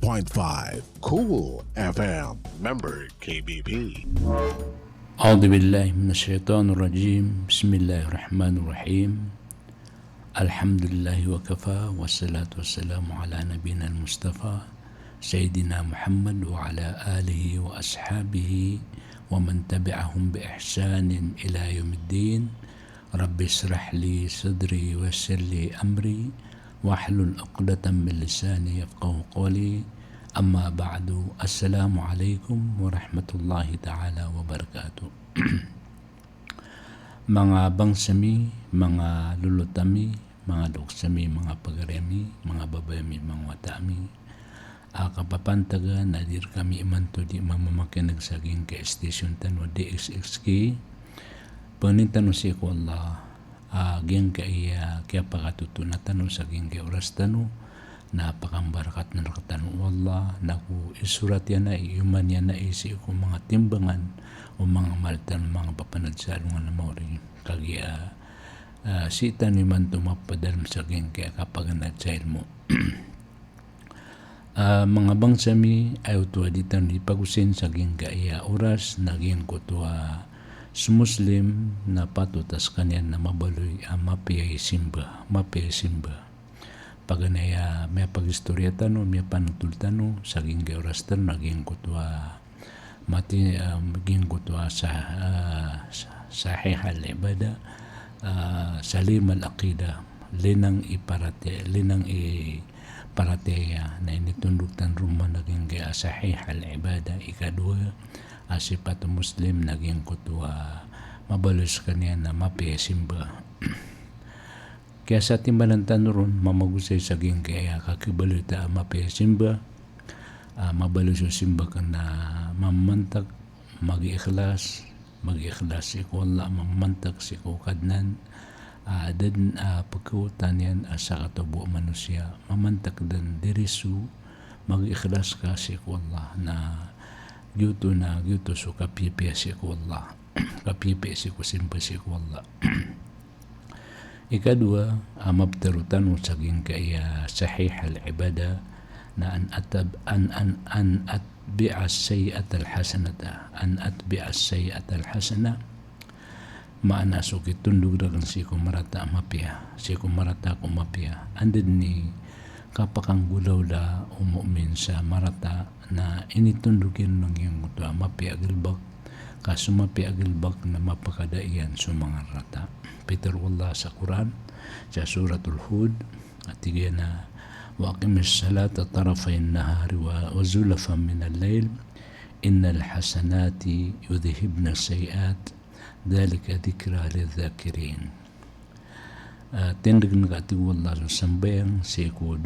Cool FM. Member KBP. أعوذ بالله من الشيطان الرجيم. بسم الله الرحمن الرحيم. الحمد لله وكفى والصلاة والسلام على نبينا المصطفى سيدنا محمد وعلى آله وأصحابه ومن تبعهم بإحسان إلى يوم الدين. رب اشرح لي صدري ويسر لي أمري واحلل عقدة من لساني يفقهوا قولي. أما بعد. السلام عليكم ورحمة الله تعالى وبركاته. Mga bangsami, mga lulutami, mga luksami, mga pagaremi, mga babayami, mga watami, kapapantaga nadir kami imanto di mamamakinag saging ka station tano DXXK panintano si ko Allah aging kaya pakatutunatan saging ka oras tano napakambarakat na nakatano Allah naku isurat yan na iuman yan na isi ko mga timbangan o mga maltan mga papanad sa alungan na mauri kagya sita ni man tumapadal saging kaya kapag nagsail mo mga bangsami ay utuwa ditan di pagusin saging kaya oras naging kutuwa Muslim na patutas kanyan na mabaloy mapiyay simba paganaya may pagistorya tano may panutultano saging oras tano naging kutwa mati maging kutwa sa sahih al-ibada salim al-aqida linang iparateya na initunduktan rumah naging kaya sahih al-ibada ikadua asipat muslim naging kutwa mabalos kanya na mapiyasimba. Kaya sa timbalan tanuron, mamagusay saging kaya kakibalita mapiyasimba, mabalos yung simba ka na mamantag, mag-ikhlas si ko Allah, mamantag si ko kadnan, dan pagkautan yan sa katubo manusia, mamantag dan dirisu, mag-ikhlas ka si ko Allah na gyuto so kapipiya si ko Allah, kapipiya si ko simba si ko Allah. Ikadua, mabtarutan mo saging kaya sahih al-ibada na an atbi'a as-sayyi'at al-hasanata an atbi'a as-sayyi'at al-hasana maana so kitundug dagan si kumarata kumapia andid ni kapakang gulaw la umumin sa marata na initundugin ng yung mapia gilbak kasumapi agilbak na mapakadaian sa mga rata. Peter Allah sa Quran sa suratul Hud at tigyan na waqimis salata tarafay nahari wa zulafan min al-layl innal hasanati yudhibna sayiat dhalika dhikra lidhakirin. Tindig na katiwa Allah sa sambayang si ko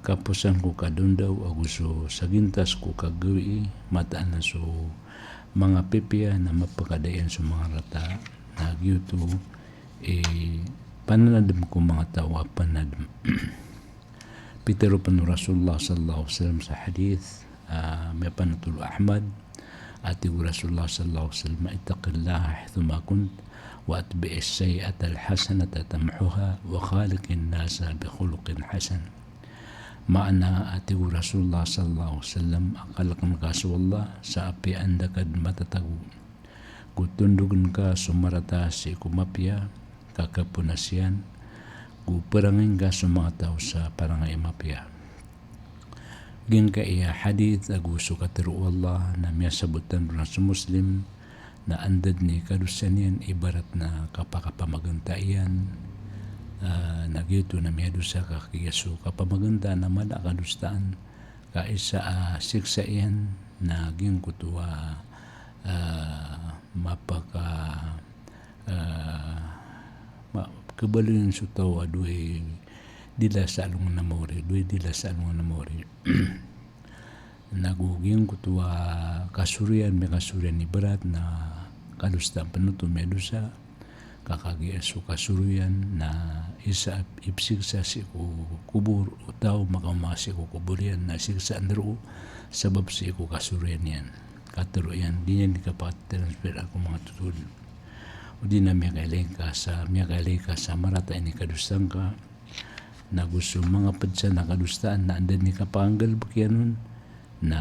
kapusan ko kadundaw aguso sagintas ko kagawi mataan na so mga pipiya na mapakadayan sa mga rata nagyuto pananadam ko mga tawa panadam Pitero panu Rasulullah sallallahu alaihi wasallam sa hadith may panatul Ahmad ati Rasulullah sallallahu alaihi wasallam ittaqillaha haithuma kunt wa atbi'is sayyi'ata al-hasanata tamhuha wa khaliqin nasa bi khuluqin hasan. Maana ati Rasulullah sallallahu alaihi wasallam akalakan kasullah sa api anda kad matatagu gutundugan ka sumarata si kumapya kakapunasyan guperangin ka sumatao sa parangay mapya gin ka iya hadith agu sukatiru Allah na miya sabutan na sa muslim na andad ni kadusan yan ibarat na kapakapamagantayan nagyuto na may adusa ka kiyaso kapamaganda na mada kadustaan ka isa siksa yan naging kutuwa kabalo yung sutaw aduay dila sa alungan na mori naguging kutuwa kasurian may kasurian ibarat na kadustaan panuto may adusa kakagiaso kasuruyan na isa ipsiksa si ko kubur utaw makamasi ko kuburian na siksa andro sabab si ko kasuruyan yan katuro yan di niya transfer ako mga tutul o di na miya kailay ka sa marata ini kadustang ka na gusto mga padsa na kadustaan na andan ni kapanggal bakyanon na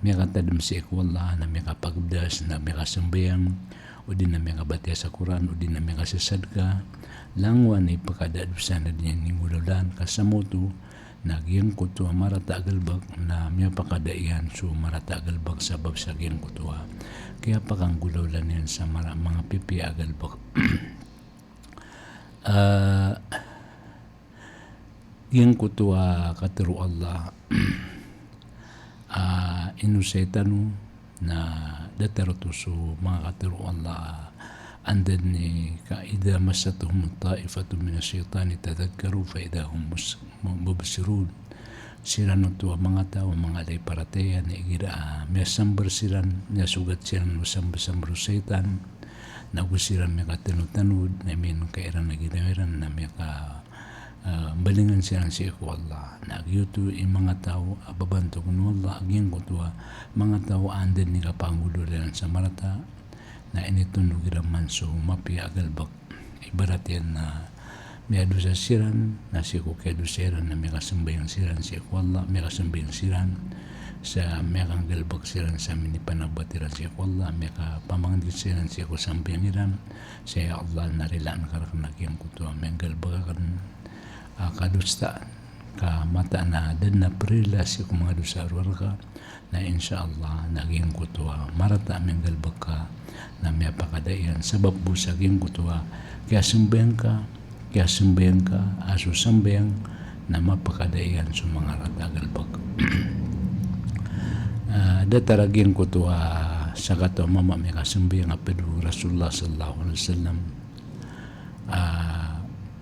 may katadam si ikwallah na may kapagdas na may kasambayang o din na may kabatya sa Quran o din na may kasasadka langwan ay pagkadadusan na din yung ngulalan kasamoto nagyang kutua marata agalbag na may pakadaihan so marata agalbag sabab sa gyang kutua kaya pakanggulawlan yan sa mga pipi agalbag yang kutua katiru Allah inusaytanu na datarutusu mga katiru Allah andan ni kaida masatuhum ta'ifatu min asyaitani tadhakkaru fa idahum mubsirun siran tua mga tao mga alay parateya na igira may sambar siran na sugat siran sambar setan na gusiran may katanud-tanud na may kairan na ginawiran na may balingan silang si Allah nagyuto yung mga tao ababanto kung Allah aging kutua mga tao andan ni kapangulo rin sa marata na initunog raman so mapi agalbak ibarat yan na may adusa siran na si kukedo siran na may kasambayang siran si Allah may kasambayang siran sa may kanggalbak siran sa minipanabatiran si Allah may kapamanggit siran si kusambayang iran sa Allah narilaan karakan yung kutua may galbakakan kadustaan ka mata na dan na prelasyo kung mga dosa arwarka na insyaAllah naging kutua marata aming galbag ka na may pakadayan sabab busaging kutua kaya sembayang ka aso sembayang na mapakadayan sa mga rata galbag dataraging kutua sa kato mama may kasembayang apedu Rasulullah sallallahu alaihi wasallam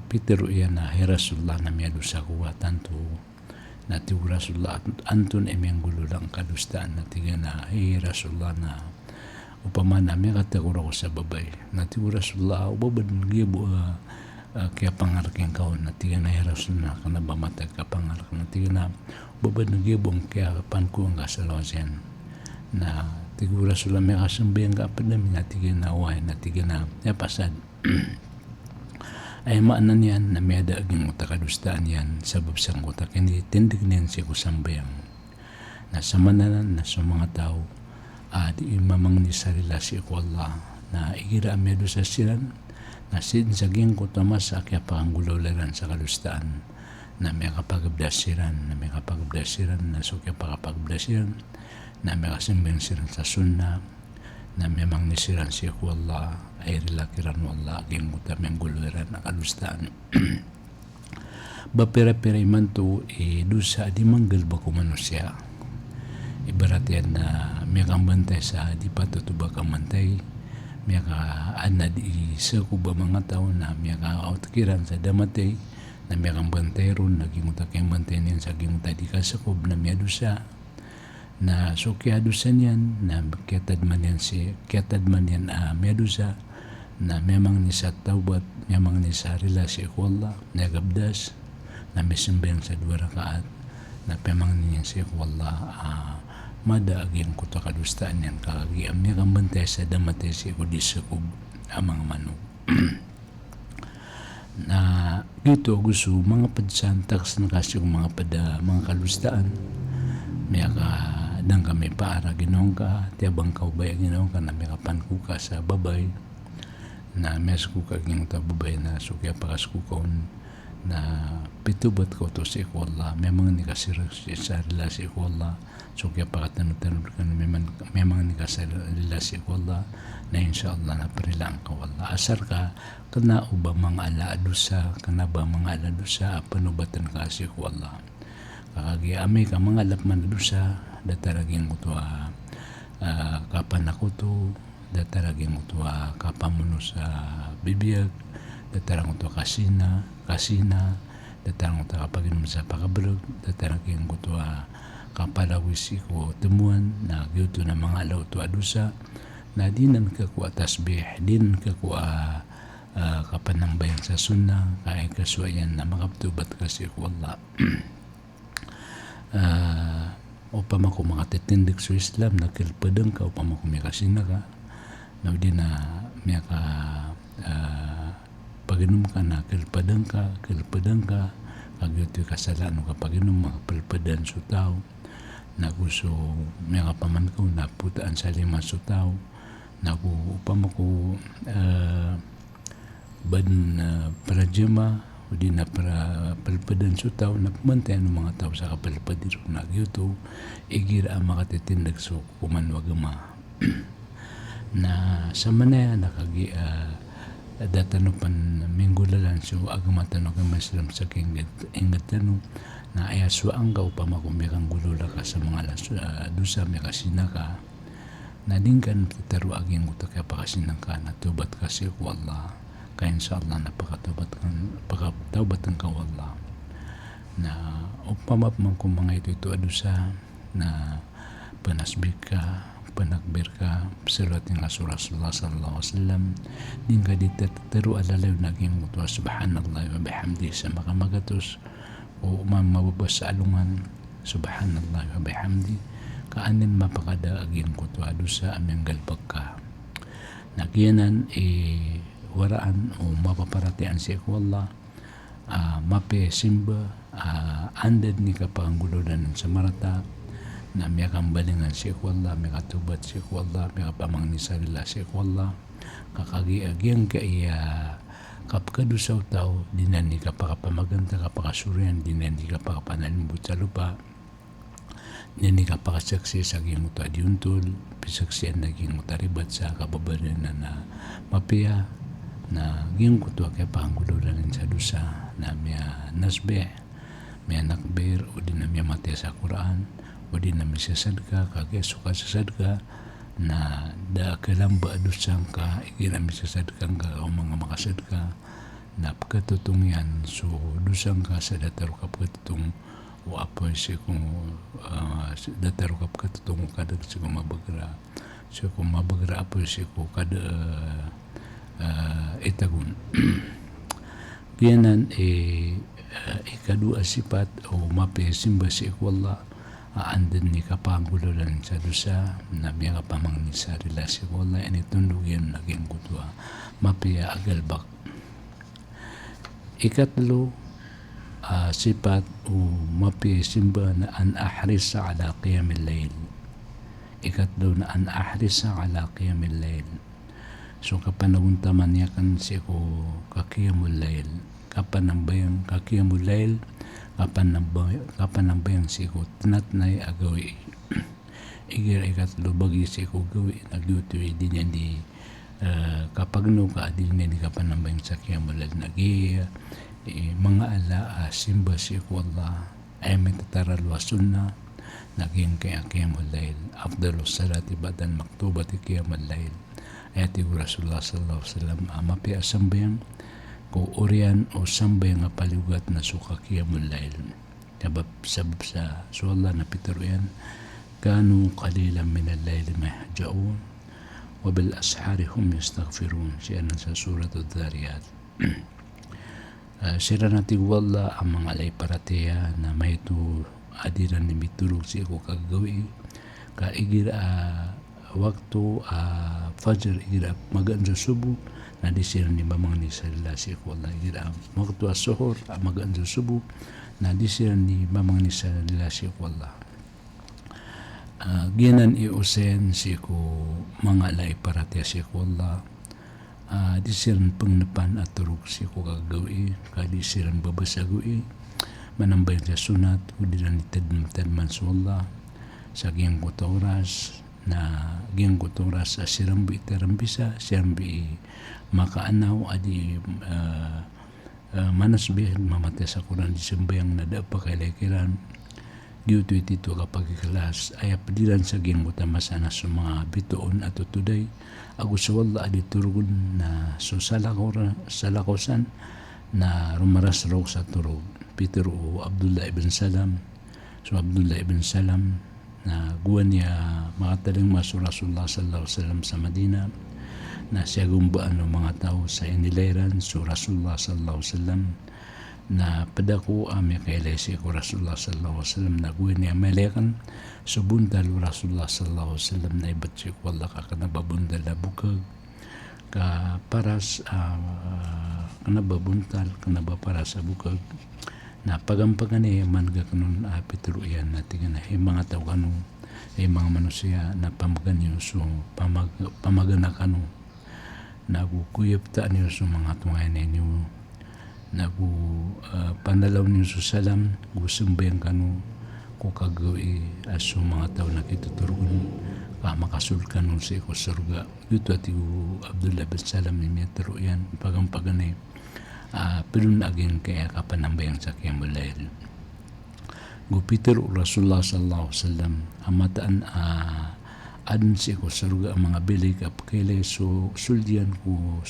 Peter iya na Rasulullah na may dosa kuwa tanto na ti Rasulullah antun emeng gululang kadustaan na tiga na Rasulullah na upama na may katakura ko sa babay na ti Rasulullah ubabad nagyabo kaya pangarking kaon na tiga na Rasulullah kana ba matag ka pangark na tiga na ubabad nagyabo kaya panko ang kasalawasan na tiga Rasulullah may kasambayang ka pa namin na tiga na uway na tiga na pasad ay maanan yan na may adaaging utakadustaan yan sabab sang utak hindi tindig niyan siya kusambayang na sa mananan na sa mga tao di imamang ni sarila si Allah na igira amedo sa siran na sinsaging ko tamas sa kaya pangangulolaran sa kadustaan na may kapagabdasiran na so kaya pakapagabdasiran na may kasimbayang siran sa sunna na memang nisiran si Allah ay rilakiran Allah aging utamang guluran na kalustaan bapira-pira man to dusa di manggal ba ko manusia ibarat yan na may kang bantay sa di patutuba kang bantay may ka anad isa ko ba mga tao na may ka outkiran sa damatay na may kang bantay ron naging utakang bantay niyan sa aging utadi kasakob na may dusa na so kiadusan yan na kiatad man yan medusa na memang ni sa taubat memang ni sa relasi ko Allah na gabdas na may sembayang sa 2 rakaat na memang niya si Allah madaagin ko ta kadustaan yan kakagiam niya kang bantay sa damatay si ko di sakub amang manok na dito gusto mga padsantax na kasi yung mga mga kalustaan may dang kami para ginong ka tiyabang kaubay ginong ka na may kapanku ka sa babay na mes ko ka ginong ta babay na sukya pakas ko kaon na pitubat ko to si Allah memang ni kasir sa relasi ko Allah sukya pakatan-tan ka memang ni kasir relasi ko Allah na insyaAllah na perilang ka Allah asar ka kana uba mga alaadusa kana ba mga alaadusa panubatan ka si ko Allah kakagi amay ka mga lapman dusa dataraging utua kapan ako to dataraging utua kapamuno sa bibiyag datarang utua kasina datarang utua kapaginom sa pakabalog dataraging utua kapalawisi ko temuan na gyuto na mga alaw to adusa na dinan ka kuwa tasbih din ka kuwa kapanambayan sa sunna kaya kasuayan na makaptubat kasi ko Allah upama ko makatitindig sa Islam na kilpadang ka upama ko may kasina ka na di na may ka paginom ka na kilpadang ka Kagito kasalanan kapag inom mga palpadan sa tao, na gusto mga paman ko na putaan sa lima sa tao, na upama ko ban pradyama o di na para palpadan sa tao na pumantayan ng mga tao sa kapalpadir na gito igira ang makatitindag so kumanwagama na sa manaya nakagi datano pan minggulalan so agamatano ka maslam sa ingat tano na ayaswa ang ka upama kumikang gulula ka sa mga dusa may kasina ka na dingkan titaru aging utak kaya pakasinan ka na tubat kasi ko Allah kaya inshallah napakataubat ka Allah na upama man kung mga ito adusa na panasbik ka panakbir ka salat ng Rasulullah sallallahu alaihi wasallam din ka dito tataru alalaw naging mutwa subhanallah wa bihamdi sa makamagatos o mamababas sa alungan subhanallah wa bihamdi kaanin mapakada aging kutwa sa aming galpag ka nagiyanan waraan o mapaparatian si Allah mape simba andad ni kapanggulodan sa marata na may kambalingan si Allah, may katubat si Allah, may kapamang ni sarila si Allah kakagiagyang kaya kapkadusaw tao dinan ni kapakapamaganda kapakasurian dinan ni kapakapanalimbut sa lupa dinan ni kapakasaksi sa gimuto adiuntol pisaksian naging mutaribat sa kababayan na mapia na giyong kutuwa kaya panggulodan sa dusa na may nasbe may nakbir o din na may mati sa Quran o din na may sasadka kagaya suka sasadka na da kalamba adusang ka ikinami sasadkang ka o mga makasadka na pagkatutong yan so dusang ka sa dataro ka pagkatutong o apoy siya kung dataro ka pagkatutong o kada siya kung mabagra apoy siya kung kada itagun kiyanan ikadua sipat o mapesimba si Allah aandan ni kapanggulodan sa dusa na may kapamang ni sa relasyon ko na initundog yan naging kutwa mapaya agalbak ikatlo sifat o mapaya simba na an ahrisa ala qiyamil layl ikatlo na an ahrisa ala qiyamil layl so kapanawuntaman niya kan siya ko kakiyamul layl kapanambayang kakiyamul layl kapanambayang siya ko tinatnay agawi igir ikatlo bagi siya ko gawi nagyutuwi din yan di kapag no ka din yan di kapanambayang sa kiyamul layl nagi mga ala simba siya ko Allah ay may tataralwa sunna naging kaya kiyamul layl afdalus salati badan maktubati kiyamul layl ayati Rasulullah sallallahu alaihi wasallam mapi asambayang ko orian o sambayang nga paliugat na suka kiyamul layl sabab sa Allah na pitaro yan kanu qalilan min al-layl mahja'un wa bil ashari hum yastaghfirun siya sa surat ad-dhariyat sira natin wala ang mga alay parateya na may ito adiran ni mitulog siya ko kagawi kaigir waktu fajar igira magaan sa subuh na di sila ni mamang ni salila si Allah igira waktu as-suhur magaan sa subuh na di sila ni mamang ni salila si Allah ginan iusen si ko mga lay parate si Allah di sila pangnapan at turog si ko kagawi kadi sila babasagui manambay sa sunat kudi na nitadman sa Allah sa giyang oras na giyang oras sa sirambi terambisa sirambi makaanaw adi manasbih mamatay sa Quran di sembayang na dapat kailakiran dito ito kapag ikalas ay apadilan sa giyang masana sa mga bitoon at tutuday agus sa wala adi turugon na so salakosan na rumaras raw sa turog Peter o Abdullah ibn Salam so Abdullah ibn Salam na guwan niya makataling maso Rasulullah sallallahu alaihi wasallam sa Madina na siya gumbaan ng mga tao sa inilayran so Rasulullah sallallahu alaihi wasallam na padako may kailesi ko Rasulullah sallallahu alaihi wasallam na guwan niya melekan so bundal Rasulullah sallallahu alaihi wasallam na ibat siya ko wala ka kanababundal na bukag ka paras kanababuntal kanabaparas sa bukag na pagampagani man gakanon pituro yan natin na mga tao kano mga manusia na pamaganyo so pamagana kano nagukuyap ta niyo sa mga tungayan ninyo panalaw niyo sa salam gusumbayan kano kung kagawi aso mga tao na kituturuan makasulkan nun sa iko surga yuto at Abdullah bin Salam ni Metro yan pagampaganay pilun agin kaya kapanambayang sa Qiyamul-Layl gupitir Rasulullah sallallahu alaihi wasallam amataan adun si ko surga ang mga bilik ap kailay so suldian ko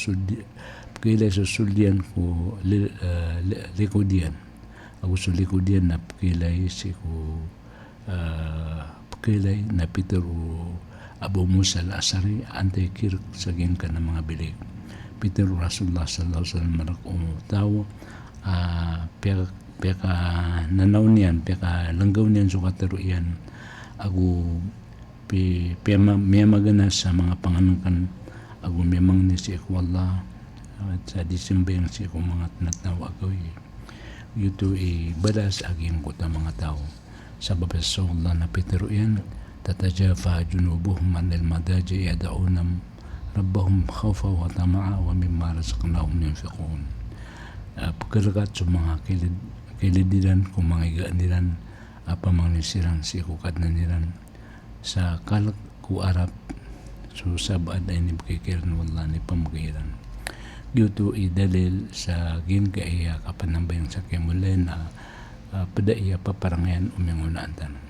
likudian ako so likudian na kailay si ko kailay na Peter Abu Musa al-Asari antay kirk sa ka ng mga bilik Peter Rasulullah sallallahu alaihi wasallam marak tao peka nanaw niyan peka langgaw niyan so katero yan ako magana sa mga panganangkan ako memang ni si ako Allah at sa Disember yung si ako mga tinatawa ko yuto balas aging ko ta mga tao sa babasa Allah na Peter yan tatajafa junubuhum anil madaji yada'unam rabbahum khawfa wa tama'a wa mimma razaqnahum yunfiqun pagkaragat sa mga kilidiran kung mga igaaniran pamangnisiran si kukad na niran sa kalak ku Arab so sabad ay ni bakikiran wala ni pamagayiran yuto dalil sa ginkaiya kapanambayang sa Qiyamul-Layl na padaiya paparangayan umingunaan tanan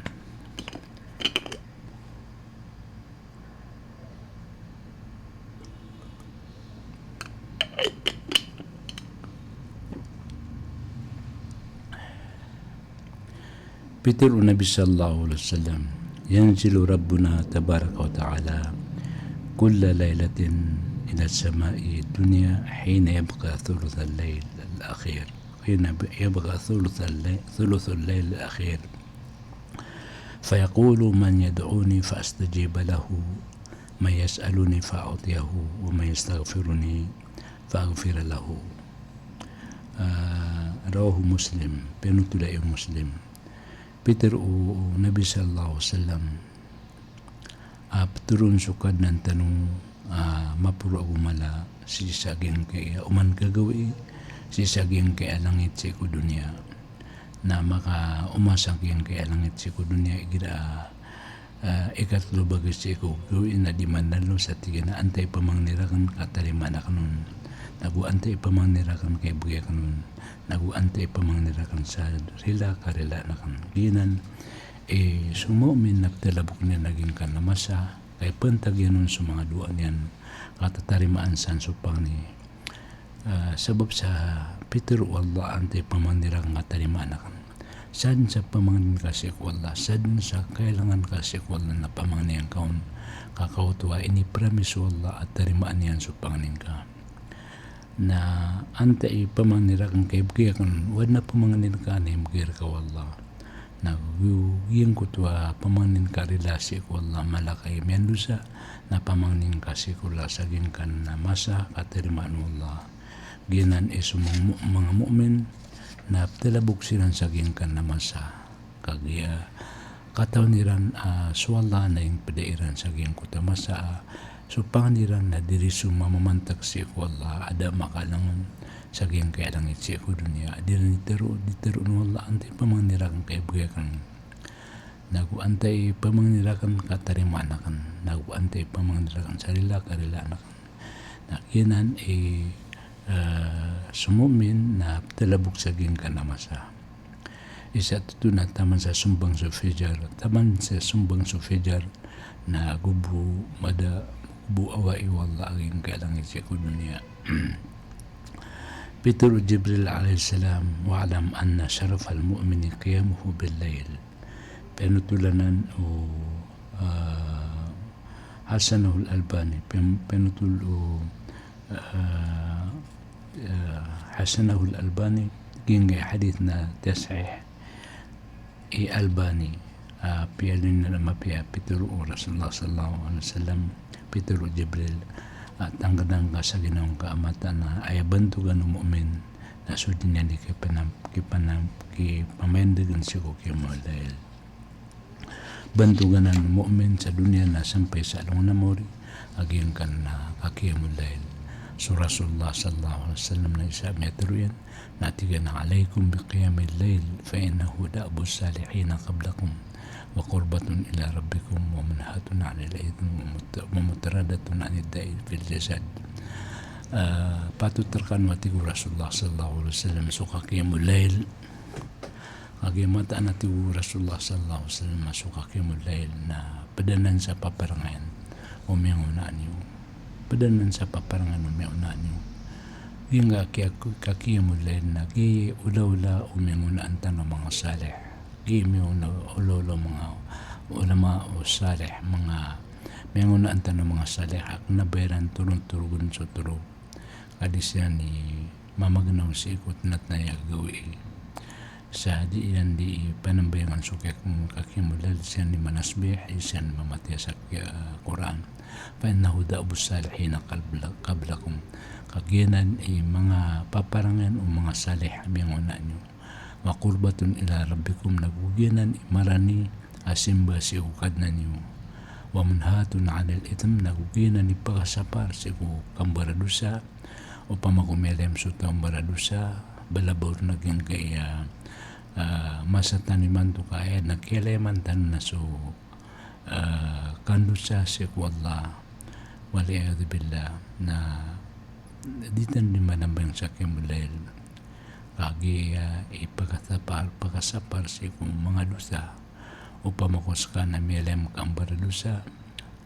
Peter Nabi sallallahu alaihi wasallam yanzilu rabbuna tabaraka wa ta'ala kulla laylatin ila samai dunya hina yabqa thuluth al-layl al-akhir ثلث الليل الأخير فيقول من يدعوني فأستجيب له من يسألني فأعطيه ومن يستغفرني فأغفر له رواه مسلم بنتلائي مسلم Peter Nabi sallallahu alaihi wasallam turun sukad ng tanong mapuro agumala si saging kaya uman gagawi si saging kaya langit si ko dunya na maka umasaging kaya langit si ko dunya igira ikatlo bagay si ko gawin na di manalo sa tiga na antay pamangnirakan katalimana kanon naguantay pamangnirakan kay buya kanon naguantay pamangnirakan sa rila karila na kan ginan sumumin nagtalabok niya naging kanamasa kay pantag yan sa mga duan yan katatarimaan san supang ni sabab sa Peter wallah antay pamangnirakan katarimaan na kan san sa pamangnin kasi wallah san sa kailangan kasi wallah na pamangnin kaon kakautuwa ini promise wallah at tarimaan yan supang ka na antay pamangnirakan kay bukya kan wad na pamangnin ka na bukya ka wallah na yung kutwa pamangnin ka relasi ko wallah malakay miandusa na pamangnin kasi ko lasagin kan na masa katirimaan wallah ginan sumang mga mu'min na talabok silang saging kan na masa kagya kataw niran swalla na yung padairan saging kuta masa so panganiran na diri sumamamantag si ko Allah ada makalangan saging kaya langit si ko dunia diri ditero wala antay pamangnirakan kay buyakan naguantay pamangnirakan katarimanakan naguantay pamangnirakan sarila karilanakan na kinan sumumin na talabok saging ka na masa isa ito na taman sa sumbang sufijar na gubu mada buawai wallah aging kailangan siya ko dunia Peter Jibril alaihi salam wa'alam anna syaraf al-mu'mini qiyamuhu bil-layl penutulanan Hasanahu al-Albani penutul Hasanahu al-Albani ginga hadith na tasih Albani piyalin na mapia Peter Rasulullah sallallahu alaihi wasallam Peter Jibril at tanggadang ka sa ginawang kaamatan na ay bantugan ng mu'min nasud niya di kipamendagan siya qiyamul lail. Bantugan ng mu'min sa dunia na sampai sa along namori aging kan na qiyamul lail. So Rasulullah sallallahu alaihi wasallam na isa metruyan natigan na alaykum biqiyamil lail fa innahu da'bu salihin qablakum wa qurbatun ila rabbikum wa manhatun 'anil ithmi wa mutaradatun 'anid da'i fil jasad. Patut terkanwati Rasulullah sallallahu alaihi wasallam suka qiyamul lail. Mata na tigo Rasulullah sallallahu alaihi wasallam suka qiyamul lail na padanan sa paparangan umiunaan niyo. Padanan sa paparangan umiunaan niyo. Hingga qiyamul lail na ki ula-ula umiunaan tan mga salih. Ki miuna ula-ula mga ulama o salih mga miunaan tan mga salih ak nabayaran turun-turun sa turo. Kadisya ni mamagnaw si ikot nat na yagawi. Sa di yan di panambayangan suka qiyamul lail siya ni manasbih siya ni mamatiya sa Quran fa innahu da'bu salihin qablakum kaginan mga paparangan o mga salih abingon nyo wa qurbatun ila rabbikum naguginan marani asimba si ukad na nyo wa munhatun 'anil itham naguginan ni pagkasapar si kambaradusa o pamakumelem sa kambaradusa balabor naging kaya masa taniman tu kaya nakileman tan na so kandusa si Allah waliyadu billah na ditan di manambang sa qiyamul lail kagi ipagkasapar si kung mga dusa upang makos ka na milem kang baradusa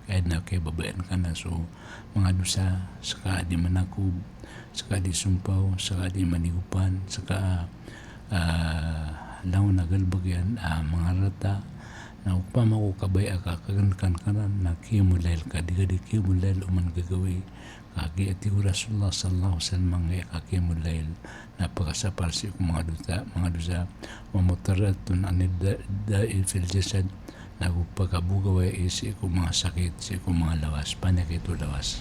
kahit na kay babayan ka na so mga dusa saka di manakub saka di sumpaw saka di manigupan saka law nagalbagyan mga rata na upama ko kabay kagan kanan na qiyamul lail kadigadi qiyamul lail uman gagawi kagi ati Rasulullah sallallahu alaihi wasallam nga qiyamul lail na pagkasapar si mga dusa wa mutaratun anid da'i fil jasad na pagkabugaw isi ko mga sakit si ko mga lawas panakit o lawas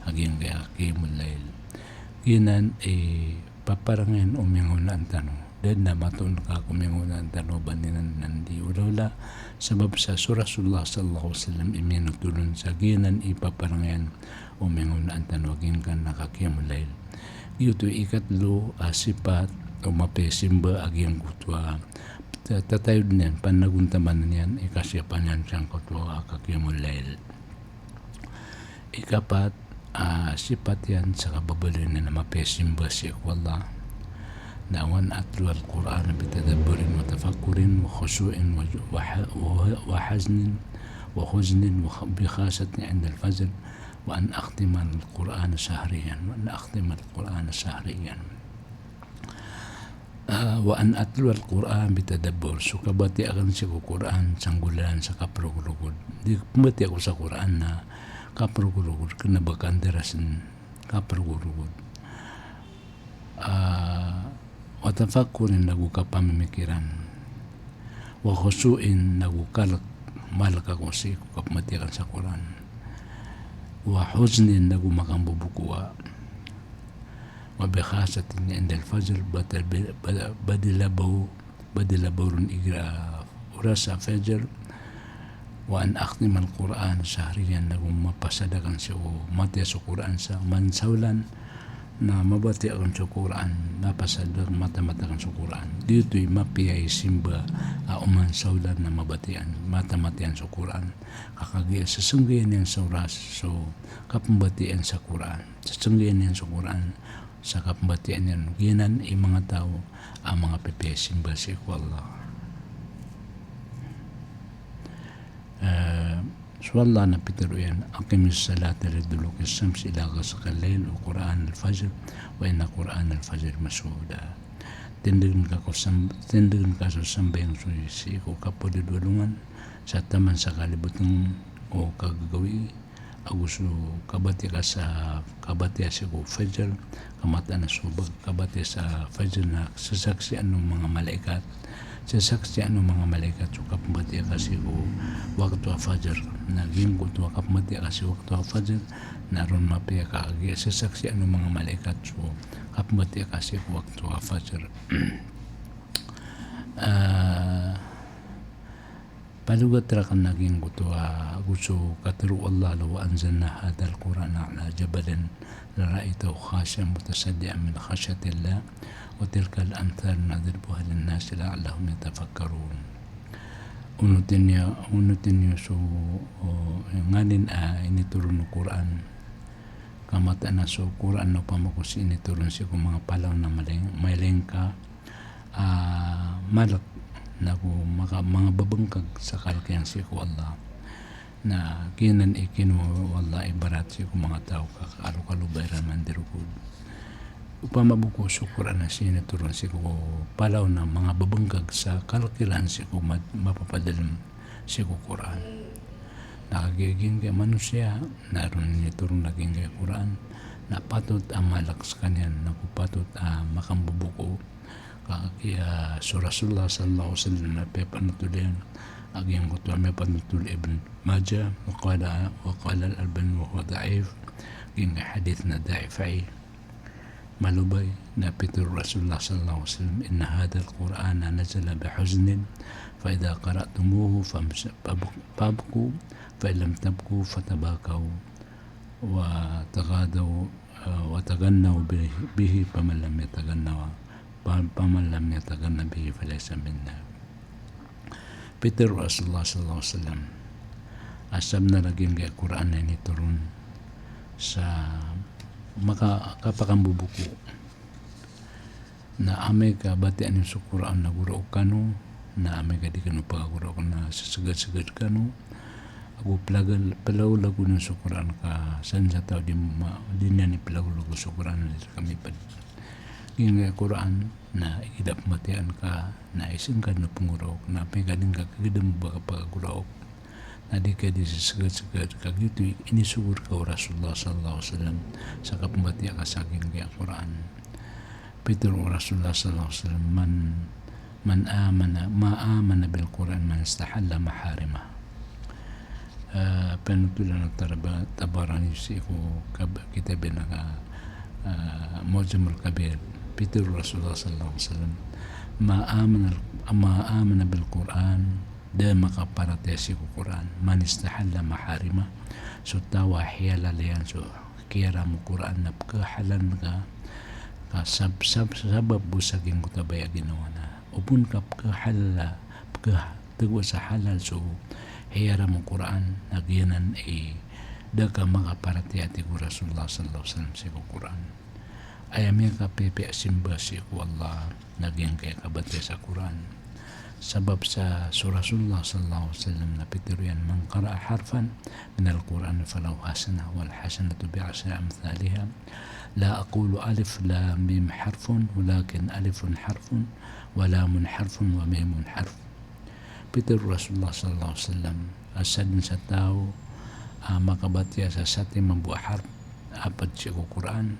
aging kaya qiyamul lail inan paparangan umingon ang tanong dan na matun ka kumingon ang tanong baninan nandi ulawla sabab sa Rasulullah sallallahu alaihi wasallam iminutulun sa ginan ipaparangan umingon ang tanong aging kan nakaqiyamul lail ito ikatlo asipat o mapesimba aging kutwa tatayod niyan panaguntaman niyan ikasyapan niyan siyang kutwa qiyamul lail. Ikapat sipat yan sa kababalin na mapesimba si Allah nawan atlu al-Quran bitadabburin wa tafakkurin wa khushu'in wa haznin wa huznin wa bikhasatin 'inda al-fajr wa an akhtima al-Quran shahriyan wa an atlu al-Quran bitadabbur sukabati akan si Quran sanggulan sa kaprugurugod di pumati ako sa Quran na kaprugurugod kena bakanderasin kaprugurugod wa tafakkurin nagu kapamimikiran wa khusu'in nagu kalak malak ako si kapmati akan sa Quran wa huznin nagu makambubukuwa wa bikhasatin 'inda al-fajr badilabaurun igra oras sa fajr wa an akhtima al-Quran shahriyan nagu mapasadakan siya mati sa Quran sa mansawlan na mabati akan sa Quran napasadag mata-matakan sa Quran dito'y mapiyay simba umansawlan na mabatian mata-matian sa Quran kakagaya sasunggayan yan sa oras so kapambatian sa Quran sasunggayan yan sa Quran sa kapambatian yan ginan mga tao ang mga pipiyay simba si Allah والله أنا بتروين أقم الصلاة لدلوك الشمس إلى غسق الليل وقرآن الفجر وإن قرآن الفجر مشهودا تندن كاسو سambeng suisi ko kapo di dulungan sa taman sa kalibutan o kagagawi agusto kabati ka sa kabati sa ko fajr kamata na subag kabati sa fajr na sasaksian ng mga malaikat sasaksian ng mga malaikat so kapabati kasi ko waktu fajar naging kutu kapmati kasi waktu fajar naron mapia ka agi sasaksi ano mga malaikat so kapmati kasi ko waktu fajar palugat ra kan naging kutu gusto katru Allah law anzalna hadha al-Quran ala jabalin لرأيته خاشعا متصدعا من خشية الله وتلك الأمثال نضربها للناس لعلهم يتفكرون unutin niyo so nganin ini turun ng Quran kamata na so Quran no pamakus ini turun si mga palaw na malengka malak na ko mga babangkag sa kalkyan si ko Allah na kinan ikinu wala ibarat si kung mga tao kakalo-kalubay raman dirugod upama buko syukuran na siya turun si ko palaw na mga babangkag sa kalkilan si ko mapapadalam si ko Quran nakagiging kay manusia naroon niya turun naging kay Quran na patut amalak sa kanyan na patut makambubuko kaya so Rasulullah sallallahu alaihi wasallam na pepanatulian aging kutuwa may panutul Ibn Majah وقال الألباني وهو ضعيف ging hadith na ضعيف ay malubay na pitur Rasulullah sallallahu alaihi wasallam inna hadha al-Quran nazala bihuznin fa idha qara'tumuhu fabku fa illam tabku fatabakaw wa tagannaw bihi faman lam yataganna bihi falaysa minna Peter Rasulullah sallallahu alaihi wasallam asam na laging kay Quran na ini turun sa makapakambubuko na ame ka bati anin sa Quran na guro kanu na ame ka di kanu pagaguro na sasagad-sagad kanu ako palaw lagu ng sa Quran ka san sa tao di niya ni palaw lagu sa Quran na kami pa yung Quran na idap matian ka na isang ka na pungurok na pegaling ka kagidam ba kapagurok na di ka di sagad-sagad kagito inisugur ka Rasulullah sallallahu alaihi wasallam sa kapamatiya ka sa akin kaya Quran Peter Rasulullah sallallahu alaihi wasallam ma amana bil Quran man istahalla maharima penutulan ng Tabarani si ko kitabin na Mujam al-Kabir Peter Rasulullah sallallahu alaihi wasallam ma amana bil Quran da makaparate si Quran man istahalla maharima so tawa hiyala liyan so kira mo Quran na pagkahalan ka sabab busagin ko tabaya ginawa na upun ka pagkahala pagkatagwa sa halal so hiyara mo Quran nagyanan da ka makaparate ati ko Rasulullah sallallahu alaihi wasallam si Quran ayamnya ka pepe simba si Allah naging kaya kabate sa Quran sabab sa Rasulullah sallallahu alaihi wasallam na piturian man qara'a harfan min al-Quran falahu hasanah wal hasanatu bi'ashri amthaliha la aqulu alif lam mim harfun walakin alifun harfun wa lamun harfun wa mimun harf pitur Rasulullah sallallahu alaihi wasallam asadin sa tao makabatya sa sati mambuah harf apat si Quran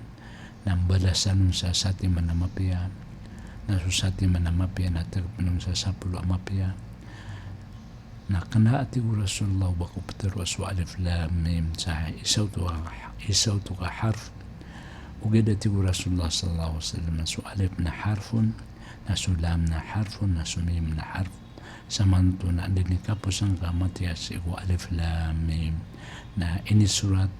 ng balasan sa sati manamapya na susati manamapya na tagpanong sa sapulo amapya na kanaati ko Rasulullah bako Peter wasu alif lam mim sa isaw to ka harf ugedati ko Rasulullah sallallahu alaihi wasallam na su alif na harfun na su lam na harfun na su mim na harf samanto na andini kapos ang kamatiyas ko alif lam mim na ini surat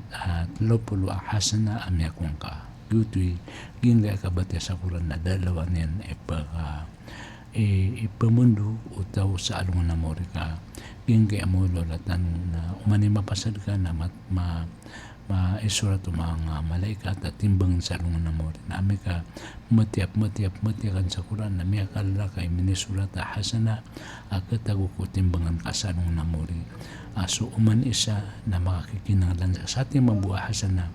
lopulo hasana amyakong ka yutoy ginga kabate sa Quran na dalawa niyan ipamundo utaw sa alungan na mori ka ginga mo lolatan na umani mapasad ka na isurat mga malaikat at timbang sa alungan na mori na ame ka matiap kan sa Quran na miya kalala kay minisurat hasana akatago ko timbangan ka sa alungan na mori so uman isa na makakikinanglan sa ating mabuha hasana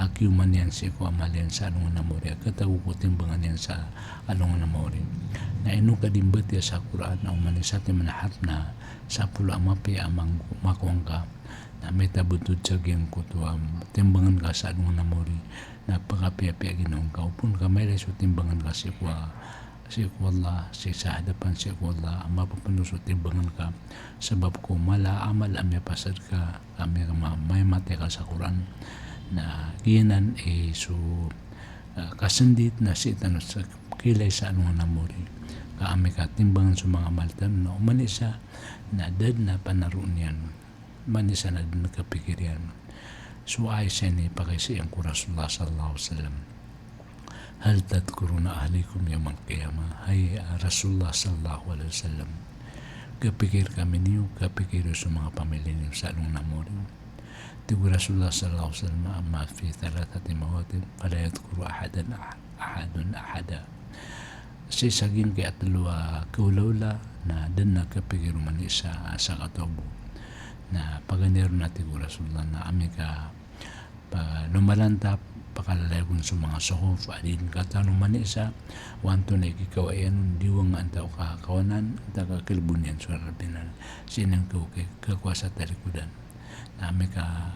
akiuman yan si ko amalian sa alungan na mori katagukutin bangan yan sa alungan na mori na inu kadimbat ya sa Quran na umanisati manahap na sa pulo amapi amang makuang ka na may tabutod sa geng kutuam timbangan ka sa alungan na mori na pagkapiapiya ginong ka upun ka may reso timbangan ka si ko siku Allah sa hadapan siku Allah mapapanusot timbangan ka sebab ko mala amal amya pasad ka amya may mate ka sa Quran na ginan kasendit na si tanong sa kilay sa anong namuri ka amya ka timbangan sa mga maltan na umanisa na dad na panaroon yan manisa na din nakapikir yan so ay siya ni pakisiyang ko Rasulullah sallallahu alaihi wasallam hal tadkuruna ahlikum yaman qiyamah hay Rasulullah sallallahu alaihi wasallam kapikir kami niyo kapikir sa mga pamilya niyo sa anong namuri tigo Rasulullah sallallahu alaihi wasallam amma fi thalathati mawatin fala yadhkuru ahadun ahada si saging kay atluwa kaulawla na din na kapikir man isa sa katobo na paganero na tigo Rasulullah na amika pa lumalantap pakalalagon sa mga sohof adin katanong man isa wanto na ikikaw ayan diwang ang tao kakakawanan ang kakakilbunyan sa rabinan sinang kakwa sa talikudan na amika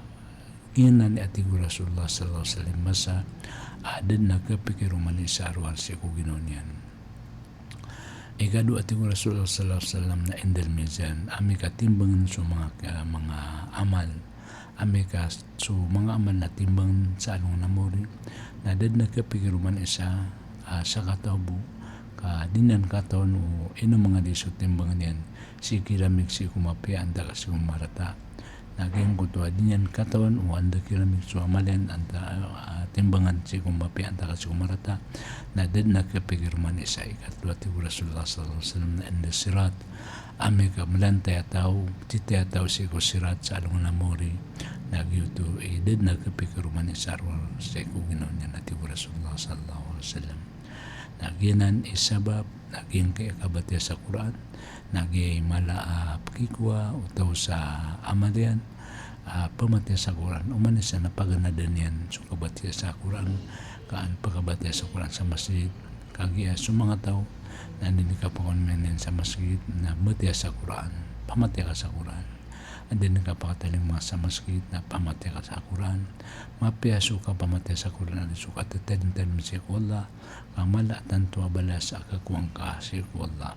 inan ni atigo Rasulullah sallallahu alaihi wasallam masa adin na kapikir man isa arwal siya ko ginonian ikadu atigo Rasulullah sallallahu alaihi wasallam na indal mizan amika timbangan sa mga amal amika so mga amal na timbang sa anong namuri na dad nagkapikiruman isa sa katawbo ka dinan katawan o ino mga diso timbangan yan si kiramig si kumapi anda kasi kumarata naging kutuwa dinan katawan o anda kiramig so amalen anda timbangan si kumapi anda kasi kumarata na dad nagkapikiruman isa ikatwa tigo Rasulullah sallallahu alaihi wasallam na enda sirat amika melantay ataw titi ataw si ko sirat sa along namuri nagyuto did nagkapikiruman sa arwar sa ko ginaw niya na tigo Rasulullah sallallahu alaihi wasallam naginan isabab naging kay kabate sa Quran nagi mala pakikwa utaw sa amalian pamate sa Quran umanisa na paganadan yan so kabate sa Quran kaan pagkabate sa Quran sa masjid kagiya sa mga tao na hindi ka pakonmenin sa masjid na matya sa Quran pamatya ka sa Quran hindi ka pakataling mga sa masjid na pamatya ka sa Quran mapiyaso ka pamatya sa Quran at suka tatadintan mo siya ko Allah kamala tanto abala sa akakuang ka siya ko Allah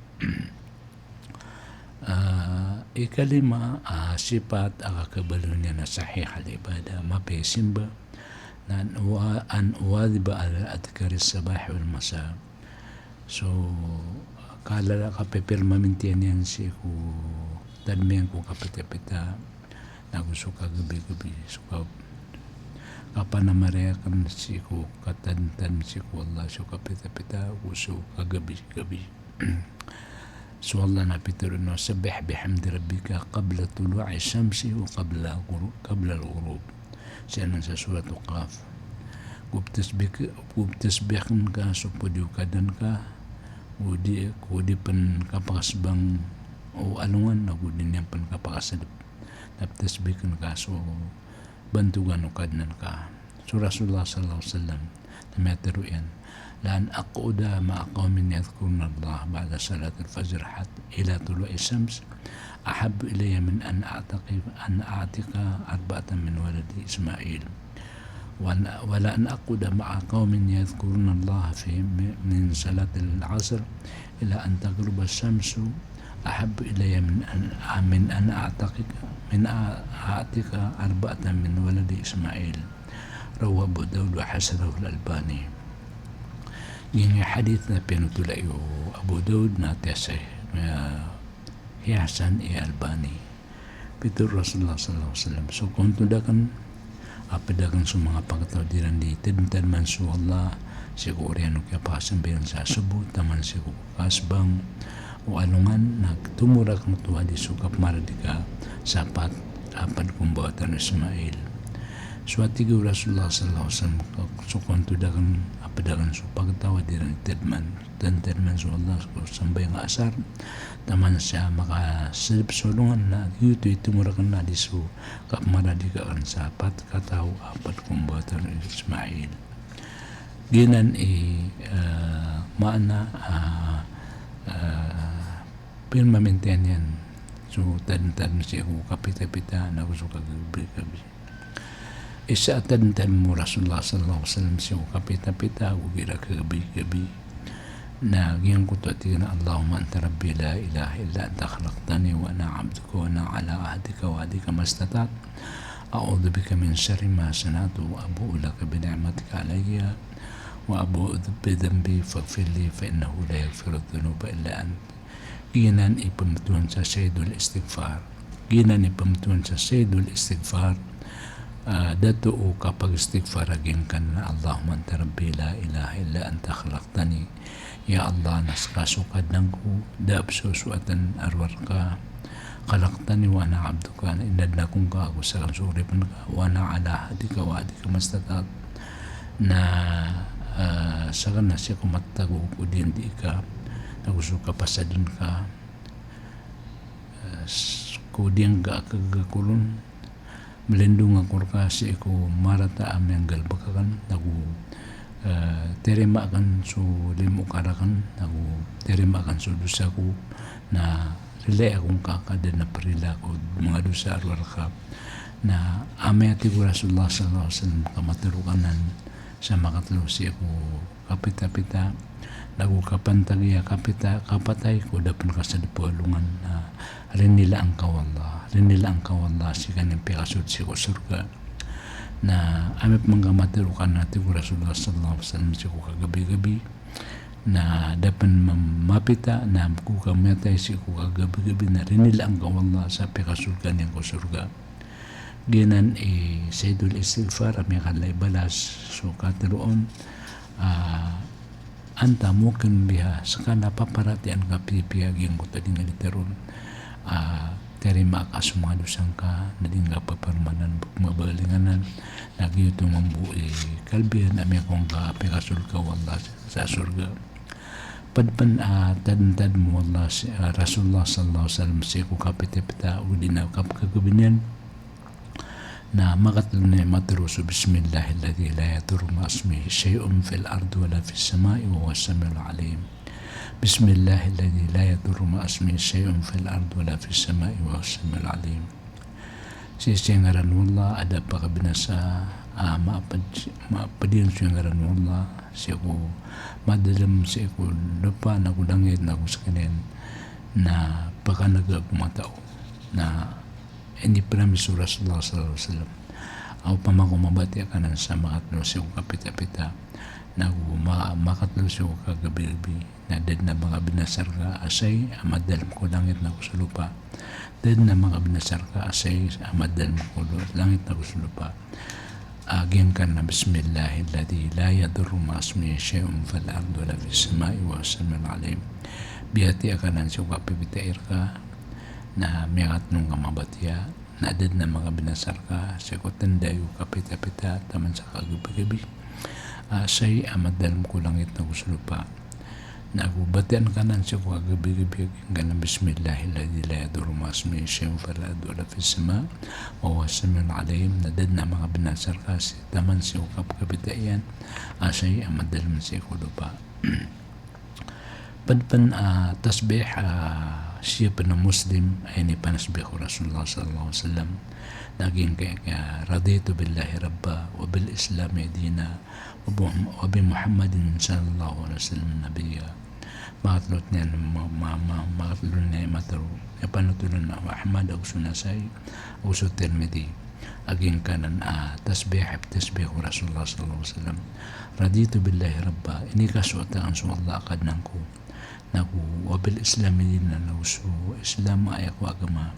ikalima sifat akakabalo niya na sahih al-ibadah mapiyasimba na an uwadhiba al-adhkar as-sabah wal masa so kala kapipirmamintian yan si ko tanmiyan ko kapita-pita na gusto ka gabi-gabi so kapanamarea kan si ko katantan si ko Allah so kapita-pita gusto ka gabi-gabi so Allah na pituro no sabih bihamdi rabbika qabla tulu'i shamsi wa qabla al-ghurub siya sa surat Qaf gubtasbihan ka so pudyukadan ka kudi pan kapakasbang o alungan na kudi niyan pan kapakasadap naptasbihan ka so bantugan o kadnan ka so Rasulullah sallallahu alaihi wasallam na metero yan لأن أقعد مع قوم يذكرون الله بعد صلاة الفجر حتى إلى طلوع الشمس أحب إلي من أن أعتق 4 من ولد إسماعيل ولا أن أقعد مع قوم يذكرون الله من صلاة العصر إلى أن تغرب الشمس أحب إلي من أن أعتق 4 من ولد إسماعيل رواه أبو داود وحسنه الألباني yung hadith na pinutulay o Abu Daud na tesay Hasan Albani Pitur Rasulullah sallallahu alaihi wasallam so kung tudakan apadakan sa mga pagkatawdiran di tintan man su Allah siguro yan kaya pasambihan sa subo taman siguro kasbang o alungan nagtumura kang tuwa di sukap maradika sapat apan kumbatan Ismail so atigo Rasulullah sallallahu alaihi wasallam so kung tudakan apadakan sa pagkatawa diran tintan su Allah sambay nga asar taman siya makasilip sulungan na yuto itumura kan na di su kap maradika kan sapat kataw apat kumbatan Ismail ginan maana pinmamintian yan so tan siya ko kapita-pita na gusto kagabi isa tan mo Rasulullah sallallahu alaihi wasallam siya ko kapita-pita ko gira kagabi na giyang ko tuatin Allahumma anta rabbi la ilaha illa anta khalaqtani wa ana abduka wa ana ala ahdika wa adika mastatat a'udhu bika min syarri ma sanatu wa abu'u laka bi ni'matika alayya wa abu'u bi dhanbi faghfir li fa innahu la yaghfiru dhunuba illa ant. Ginan ipamtuan sa Sayyidul Istighfar. Ginan ipamtuan sa Sayyidul Istighfar. Dato o kapag istighfar aging kan na Allahumma anta rabbi la ilaha illa anta khalaqtani. Ya Allah, naskasukad ng ko daab susuatan arwar ka khalaqtani wa ana abduka na inad na kong ka ako sa suripan ka wa ana ala hadika wa adika mastatat na saka na siya kumatago ko din di ka nagusuka pasadun ka kudiang ka kagakulon melindung ako ka si ko marata amyang galbakakan nagu terima kan su limu karakan nagu terima kan su dosa ko na relay akong kakadin na perila ko mga dosa arwar ka na ame ati ko Rasulullah sallallahu alaihi wasallam kamaturukanan sa makatlo si ko kapita-pita nagu kapantagi kapatay ko dapan ka sa dipulungan na rinila ang kawalla si kaning pikasud si ko surga na amip mga matirukan natin ko Rasulullah sallallahu alaihi wasallam si ko kagabi-gabi na dapan mapita na kukamatay si ko kagabi-gabi na rinila ang kawalla sa pikasud kaning ko surga. Ginan Sayyidul Istighfar ami kalay balas so katiroon anta mungkin biha saka napaparatian ka pipiyagin ko tadi nga literon terima ka sumadusang ka nading ka paparmanan mabalinganan lagi ito mambuhi kalbihan ami akong ka pikasul ka wallah sa surga padpan tad mo wallah Rasulullah sallallahu alaihi wasallam si ko kapitipita o din na kapkagabinyan na makatulun na maturuso bismillahilladzi la yadurru ma ismihi shay'un fil ardi wala fis samai wa huwas samiul alim. Bismillahilladzi la yadurru ma ismihi shay'un fil ardi wala fis samai wa huwas samiul alim. Ngaran wallah ada pa kabinasa maapadiyan siya ngaran wallah siya ko madalam siya ko lupa na ko langit na ko sa kanin na pagka nagagumataw na hindi permiso Rasulullah sallallahu alaihi wasallam au pamako mabati kanan sa makatlo siya ko kapita-pita na makatlo siya ko kagabi-gabi na dead na mga binasar ka asay amadalam ko langit na ko sa lupa dead na mga binasar ka asay amadalam ko langit na ko sa lupa agyan ka na bismillahilladzi la yadurru ma ismihi shay'un fil ardi wala fis samai wa huwas samiul alim. Bihati akanan siya ko kapipitair ka na miyakat nung kamabatya na adad na mga binasar ka sa kutandayo kapita-pita taman sa kagabi-gabi say amadalam ko langit na kusulupa na agubatian ka nan sa kagabi-gabi ganang bismillahilladzi la yadurru ma ismihi shay'un fil ardi wala fis samai wa huwas samiul alim na adad na mga binasar ka sa taman sa kapitayan say amadalam sa kulupa padpan tasbih siya pa na Muslim ay nipanasbih ko Rasulullah sallallahu alaihi wasallam naging kaya raditu billahi rabba wa bil islam dina wa bi Muhammadin sallallahu alaihi wasallam nabiyya makatlot niya makatlot niya mataro panutunan na Ahmad o sunasay o sa Tirmidhi aging kanan tasbih ko Rasulullah sallallahu alaihi wasallam raditu billahi rabba ini kasuotaan sa Allah akad nang ko naku wabil islam din na nauso islam ay ako agama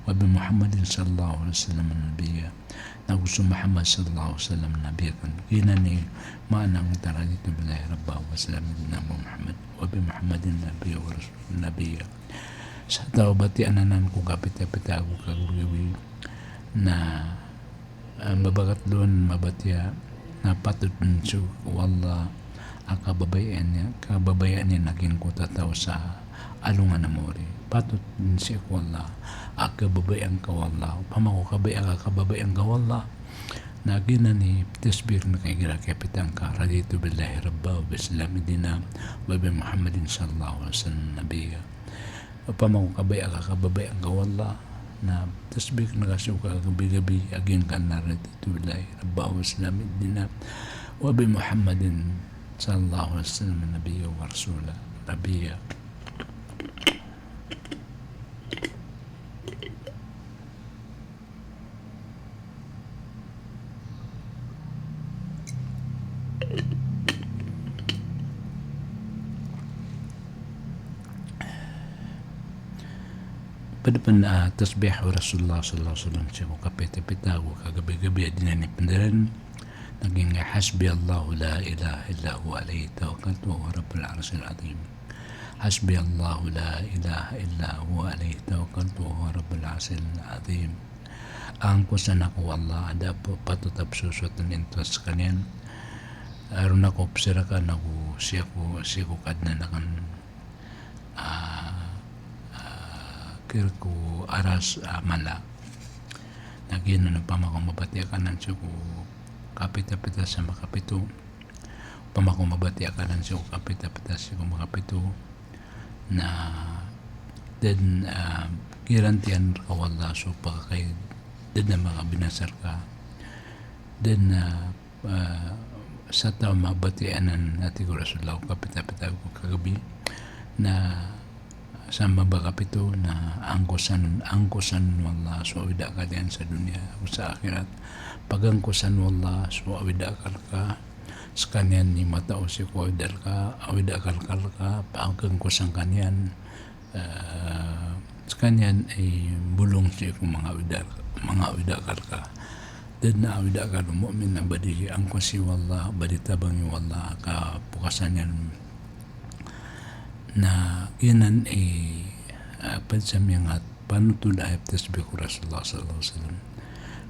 wabil Muhammadin sallallahu alaihi wasallam nabiya nagusto Muhammad sallallahu alaihi wasallam nabiya kan ginani manang tara dito billahi rabba wa islam din na Muhammad wabil Muhammadin nabiya wa rasul nabiya sa tawbati ananan ko kapita-pita ako kagulgawi na mabagat doon mabatya na patut nso wallah kababayan niya naging ko tataw sa alungan na mori patut din siya ko Allah kababayan ka wallah pamako kababayan ka wallah na ginani tasbir na kay gira kapitan ka raditu billahi rabba wa bislami dina wa bi Muhammadin sallallahu alaihi wasallam nabiya pamako kababayan ka wallah na tasbih na kasi ka gabi-gabi aging ka na raditu billahi rabba wa bislami dina wa bi Muhammadin sallallahu alaihi wasallam nabiyya wa rasula nabiyya. Padapan tasbih Rasulullah sallallahu alaihi wasallam siya ko kapita-pitago kagabi-gabi din ni pendaran naging hasbi Allahu la ilaha illa huwa alayhi tawakkaltu wa huwa rabbul arsyil azim. Hasbi Allahu la ilaha illa huwa alayhi tawakkaltu wa huwa rabbul arsyil azim. Ang kusan ako Allah ada patutap susuatan intos kanyan aron ako obserakan ako siya ko kadna nakan ko aras mala naging pamakong mabati akanan siya ko kapita-pita sa makapito pamakong mabati akanan siya ko kapita-pita siya ko makapito na then girantian ka wala so pagkakay din na mga binasar ka then sa tao mabatianan natin ko Rasulullah kapita-pita ko kagabi na sa mabakapito na angkusan wallah so awida ka diyan sa dunia o sa akhirat pagangkusan wallah so awida ka sa kanyan ni matao si ko awida ka pagangkusan kanyan sa kanyan ay bulong si ko mga awida ka dan na awida ka mu'min na badi angkusi wallah badi tabangi wallah ka pukasan yan na yanan pansam at panutul ayat tasbih Rasulullah sallallahu alaihi wasallam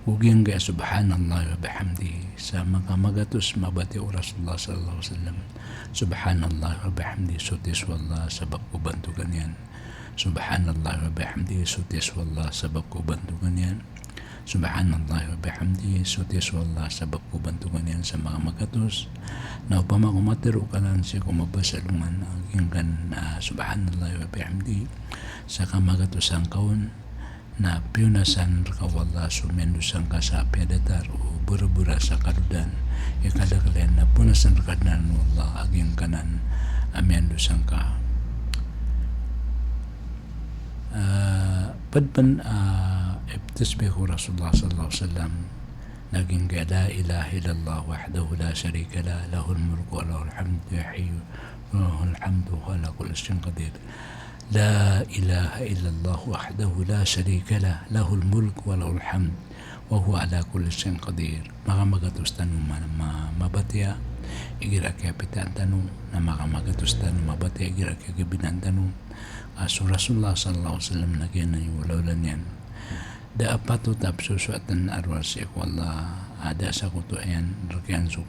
uging gaya subhanallah wa bihamdi sa magatus mabati Rasulullah sallallahu alaihi wasallam subhanallah wa bihamdi sutis wallah sabab ko bantu ganyan subhanallah wa bihamdi sutis wallah sabab ko bantu ganyan subhanallah wa bihamdi sutis wallah sabab ko bantu ganyan sa mga magatus na upama kumatero ka lang siya kumabasalungan aging kan subhanallah wa bihamdi sa kamagatusang kaon na piunasan ka wala sumendusan ka sa piadatar o bura-bura sa kaludan ikadakalayan na punasan ka na wala aging kanan amiandusan ka padpan ibtisbihu Rasulullah sallallahu alaihi wasallam naging la ilaha illallah wahdahu la syarika la lahul mulku wa lahul hamdu yahyu wa lahul hamdu wa ala kulli syai'in qadir la ilaha illallah wahdahu la syarika la lahul mulku wa lahul hamdu wa huwa ala kulli syai'in qadir makamagatus tanong mabatya igira kaya pitaan tanong na makamagatus tanong mabatya igira kaya gabinan tanong so Rasulullah sallallahu alaihi wasallam nagyan na yung walawlan yan da patutap susuatan arwas wallah ada sa kuto ayan rakyan su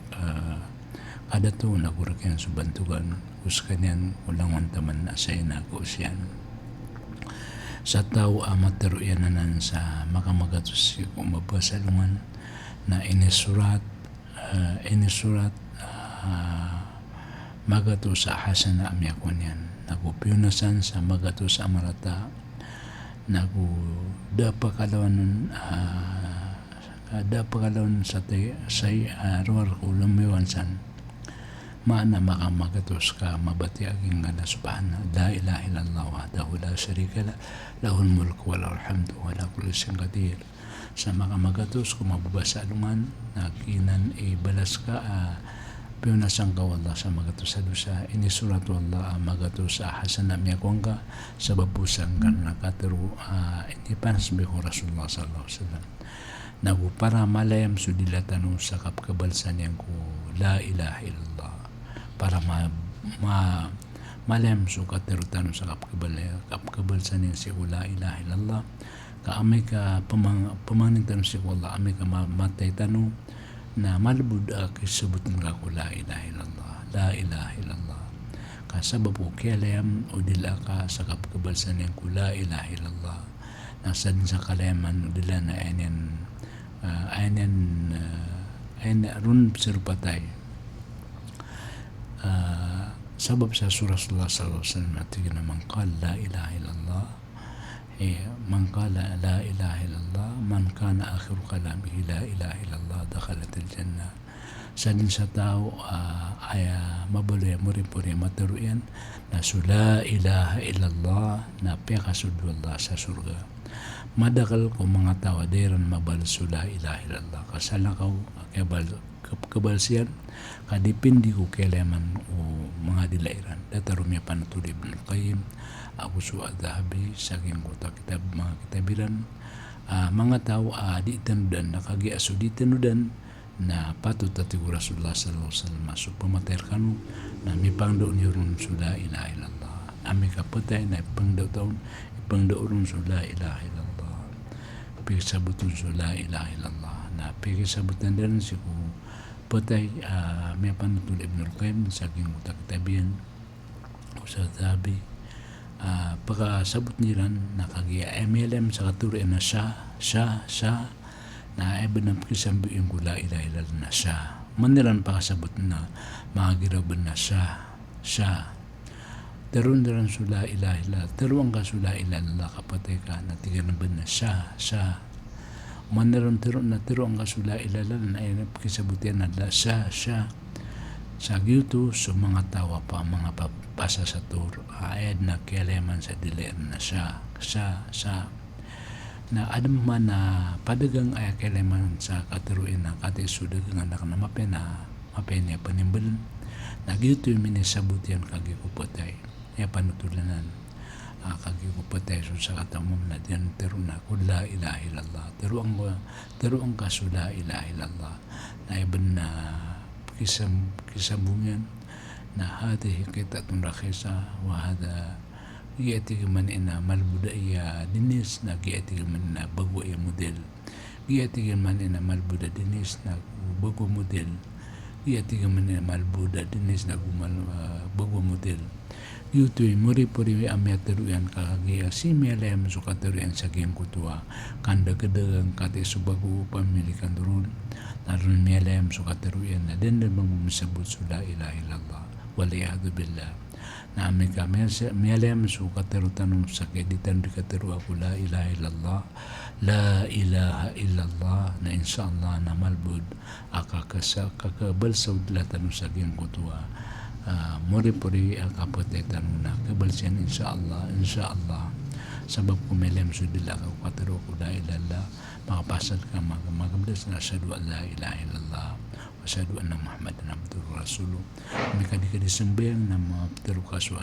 kada to nagurakyan su bantugan uskanyan ulang wantaman na sa ina ko siyan sa tao amat teruyanan sa makamagatus ko mabasalungan na inisurat magatus sa hasana amyakon yan nagupiyunasan sa magatus amarata nagu dapakalawan sa say ruar ko lumiwansan maana makamagatos ka mabati aging ngana subhana la ilaha illallah wahdahu la syarika la lahul mulku wa lahul hamdu wa ala kulli syai'in qadir sa makamagatos kung mababasa luman nakinan balas ka piunasan ka wallah sa magatos sa dusa ini surat wallah magatos sa hasanam yakong ka sa babusan ka nakatero ini pansbiho Rasulullah sallallahu alaihi wasallam nagu para malayam sudilatan sa kapkabalsan yang ko la ilaha illallah para malayam su katero tanong sa kapkabalsan yang si la ilaha illallah ka amay ka pamanin tanong si wallah amay ka matay tanong na malbud kisabutan ka ko la ilaha illallah kasabab ko kialayam o dila ka sa kapkabalsan yang ko la ilaha illallah nasa din sa kalayaman o dila na ayan run sirupatay sabab sa surah Rasulullah sallallahu alaihi wasallam natin naman kal la ilaha illallah من قال لا إله إلا الله من كان آخر كلامه لا إله إلا الله دخلت الجنة sa din sa tao ay mabalay mo rin po rin maturuan na la ilaha illallah na pekasudlo Allah sa surga. Madakal ko mga tao aderan mabal la ilaha illallah kasalakaw kabalsiyan kadipindi ko kailaman o mga dilairan datarum ya panatuli Ibnul Qayyim ako su adhabi saking kota kitab mga kitabiran mga tao di tenudan nakagi aso di tenudan na patut tati Rasulullah sallallahu alaihi wasallam masuk pemater kanu na mipangdo niurun la ilaha illallah ami kapatay na ipangdo taon ipangdo urun la ilaha illallah pisabutun la ilaha illallah na pisabutan din siku patay may panutul Ibnul Qayyim saking utak tabian usah tabi pagkasabot nilan nakagiya MLM sa katurin na siya na ay banam kisambi yung gula ilailal na siya manilan pakasabot na magiraban na siya terun sula ilahila teruang ka sula ilalala kapatay ka na tiganaban na siya manilan terun na teruang ka sula ilalala na ay pakisabot yan na siya sa gito sa mga tawa pa mga papasa sa tur ayad na kialaman sa diler na siya na adam man na padagang ay kialaman sa katuruin na katisudag ng anak na mapena panimbalan na gito yung minisabot yan kagikupatay ya panutulanan kagikupatay so sa katamom na diyan teru na la ilaha illallah teruang kaso la ilaha illallah na iban na kisambungan na hati kita tunrakesa wahada giati man ina malbudaya dinis na giati man na bago ya model giati man ina malbuda dinis na bago model giati man ina malbuda dinis na bago model yutoy muri puri amiataruyan kakagiya si melem so kataruyan sa geng kutua kanda kedagang kate subagu pamilikan turun narun melem so kataruyan na den magmusabot la ilaha illallah waliyadu billah na amika melem so katarutanum sa keditan di kataru aku la ilaha illallah na insyaallah na malbud kakabal saudlatan sa geng kutua muri-puri ang kapotetan na kabalsiyan insyaallah sabab kumelem sudila ka katero ko la ilallah makapasad ka magabdas na asyhadu an la ilaha illallah wa asyhadu anna muhammadan abduhu wa rasuluh may kadi sembayang na maptero ka so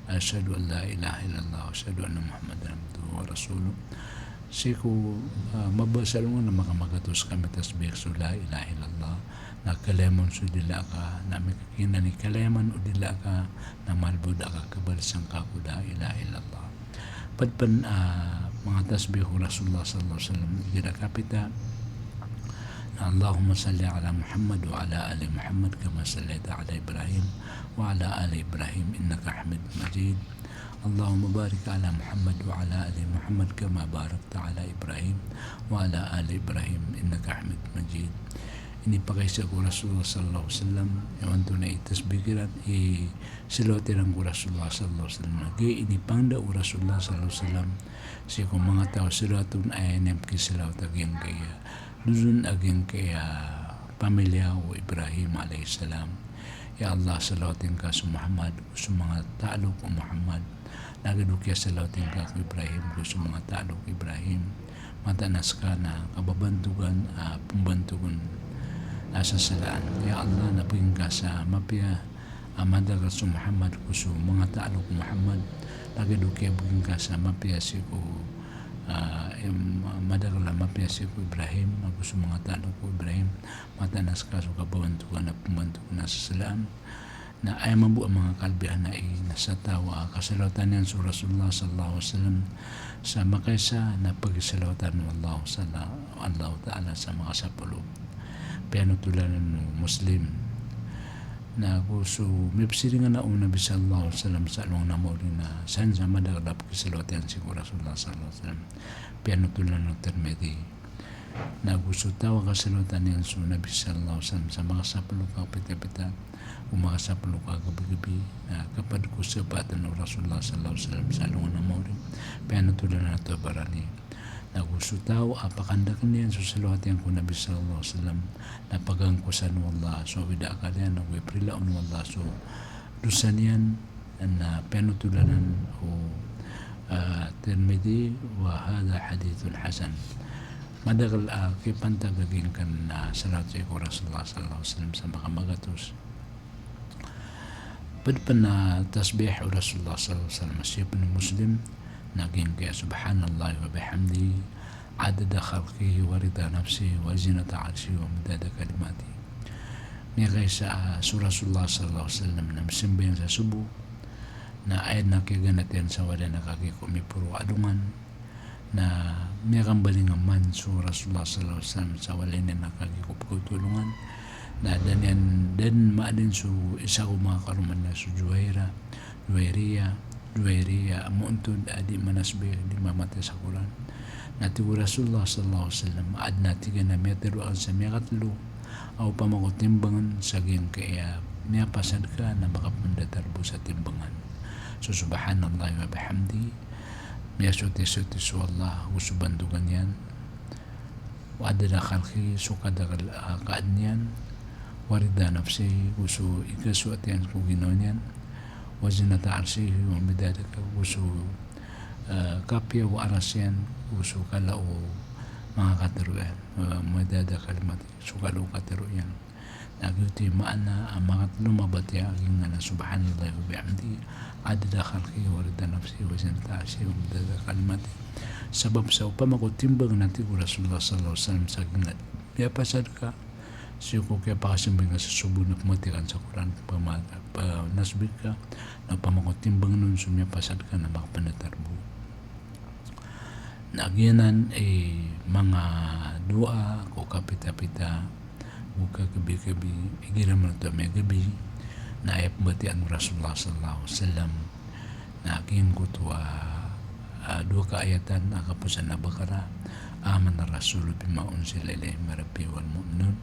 asyhadu an la ilaha illallah wa asyhadu anna muhammadan abduhu wa rasuluh siku mabasal mo na makamagatos kami tasbih so la ilaha illallah na kaleman su dila ka na may kakina ni kaleman o dila ka na malbud ka kabalsang ka ko la ilaha illallah padpan mga tasbih Rasulullah sallallahu alaihi wasallam gira kapita Allahumma salli ala Muhammad wa ala ali Muhammad kama sallaita ala Ibrahim wa ala ali Ibrahim innaka Hamid Majid Allahumma barik ala Muhammad wa ala ali Muhammad kama barakta ala Ibrahim wa ala ali Ibrahim innaka Hamid Majid ini pakai sa Rasulullah sallallahu alaihi wasallam yang tu na itasbigiran silotiran ko Rasulullah sallallahu alaihi wasallam ini pangda Rasulullah sallallahu alaihi wasallam si ko mga tao silotun ay nemki silot aging kaya duzun aging kaya pamilya o Ibrahim alaihi salam ya Allah silotin ka sa Muhammad sa mga talo ko Muhammad nagadukya silotin ka sa Ibrahim sa mga talo ko Ibrahim matanas ka na kababantugan pembantugan asa salaan ya Allah napaging ka sa mapya amadagal sa Muhammad kuso mga talo ko Muhammad nagadukya buging ka sa mapya si ko madagal mapya si ko Ibrahim kuso mga talo ko Ibrahim matanas ka sa kababantugan na pembantugan asa salaan na ay mabuang mga kalbihan na nasa tawa kasalawatan yan sa Rasulullah sallallahu alaihi wasallam sa makaysa na pagsalawatan ng Allah Ta'ala sa mga sapulo pinutulanan ng Muslim na gusto mipsiringan na Nabi sallallahu alaihi wasallam sa along namori na saan sa madagdap kasalawatan si Rasulullah sallallahu alaihi wasallam pinutulanan ng Tirmidhi na gusto tawa kasalawatan yan sa Nabi sallallahu alaihi wasallam sa mga sapulo ka pita-pita umakasaplo ka gabi-gabi na kapag kusabatan ng Rasulullah sallallahu alaihi wasallam sa along namori pinutulanan na ito barani na gusto su tao apakandakan niyan so salawat yang ko Nabi sallallahu alaihi wasallam na pagangkusan wallah so wida kalian na prilaon wallah so dusan yan na penutulanan o Tirmidhi wa hadha hadithun hasan. Madagal kipantagagin kan na salawat ko Rasulullah sallallahu alaihi wasallam sa makamagatos. Padpan tasbih Rasulullah sallallahu alaihi wasallam siya Muslim naging kaya subhanallah wa bihamdi adada khalqihi wa rida nafsihi wa zinata arshihi wa midada kalimati. Niya kaya sa Rasulullah sallallahu alaihi wasallam na masimbayan sa subo na ayat na kaganatin sa wala nakakikumi puro adungan na niya kang balingaman sa Rasulullah sallallahu alaihi wasallam sa wala na nakakikupagtulungan na dan maadin su isa ko mga karuman na su Juwairiya muntun adi manasbih di mamate sa Quran nati Rasulullah sallallahu alaihi wasallam ad nati na metero ang sa katlo au pamakotimbangan sa gin kaya niya pasad ka na makapundatarbo sa timbangan so subhanallah wa bihamdi niya suti su Allah usubandugan yan wa adada khalqi sukadagal kaad niyan warida nafsi usu ikasu at yan kung ginawa niyan wazinata arsihi wa midadaka usu kapya wa arasyan usu kalau mga kataruan midada kalimat sukalo kataruan naguti maana mga lumabati aging na subhanallah wa bihamdi adada khalqi wa rida nafsi wazinata arsihi wa midada kalimat sabab sa upamakotimbang natin ko Rasulullah sallallahu alaihi wasallam sa ginat kaya pasad ka siya ko kaya pakasimbang ka sa subo na pumatikan sa Quran nasbik ka na pamakotimbang nun sumya pasad ka na makapanatarbo naagyanan mga dua ko kapita-pita buka gabi-gabi igiram na ito may gabi na ayapbatian mo Rasulullah sallallahu alaihi wasallam na agyan ko ito dua kaayatan akapusan na bakara aman na Rasul bima unsila ilayhi min rabbi wal mu'minun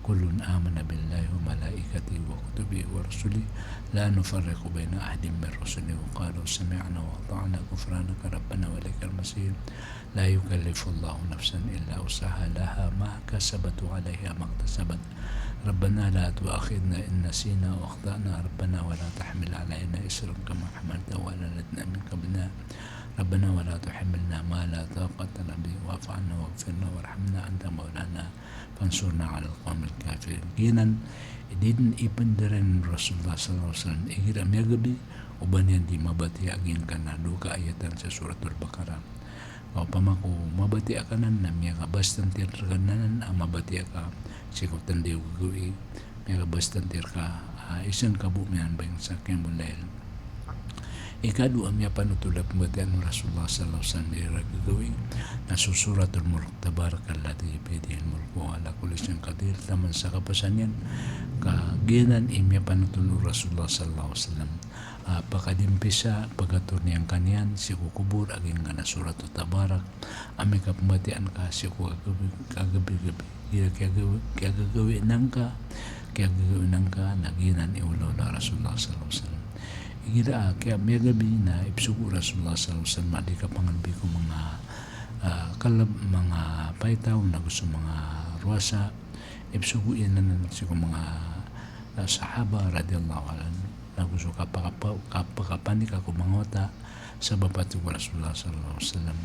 kullun amana billahi wa malaikatihi wa kutubihi wa rusulihi la nufarriqu baina ahadin min rusulihi wa qalu sami'na wa ata'na ghufranaka rabbana wa ilaykal masir la yukallifu Allahu nafsan illa wus'aha laha ma kasabat wa 'alayha ma iktasabat rabbana la tu'akhidna in nasina wa akhtana rabbana wa la tahmil 'alaina isran kama hamaltahu 'ala alladhina min qablina ربنا ولا تحملنا ما لا طاقة لنا به واعف عنا واغفرنا وارحمنا أنت مولانا فانصرنا على القوم الكافرين. Ginan idin ipandaran Rasulullah sallallahu alaihi wasallam igiram yagabi ubanyan di mabati agin kana duka ayatan sa suratul Baqarah. O pamako mabati akanan na miya kabastan tirkanan mabati ka sikutan di ugui miya kabastan tirka isan kabumian bayang sa kemulail. Ikadu amya panutulap mbatian Rasulullah sallallahu alaihi wasallam diragawi na susuratul mulk tabarakalladzi biyadihil mulku wa ala kulli syai'in qadir taman sa kapasan yan kaginan imya panutulong Rasulullah sallallahu alaihi wasallam pakadimpisa pagatur niyang kanyan si kukubur aging nga na suratul tabarak ami kapambatian ka si kagabi-gabi kaya gagawin nang ka naginan iulaw na Rasulullah sallallahu alaihi wasallam igira kaya may gabi na ipsugo Rasulullah sallallahu alaihi wasallam di kapangalbi ko mga mga paitaw na gusto mga ruwasa ipsugo yan na siguro mga sahaba radiyallahu anhu na gusto kapakapanik ako mangota sa babati ko Rasulullah sallallahu alaihi wasallam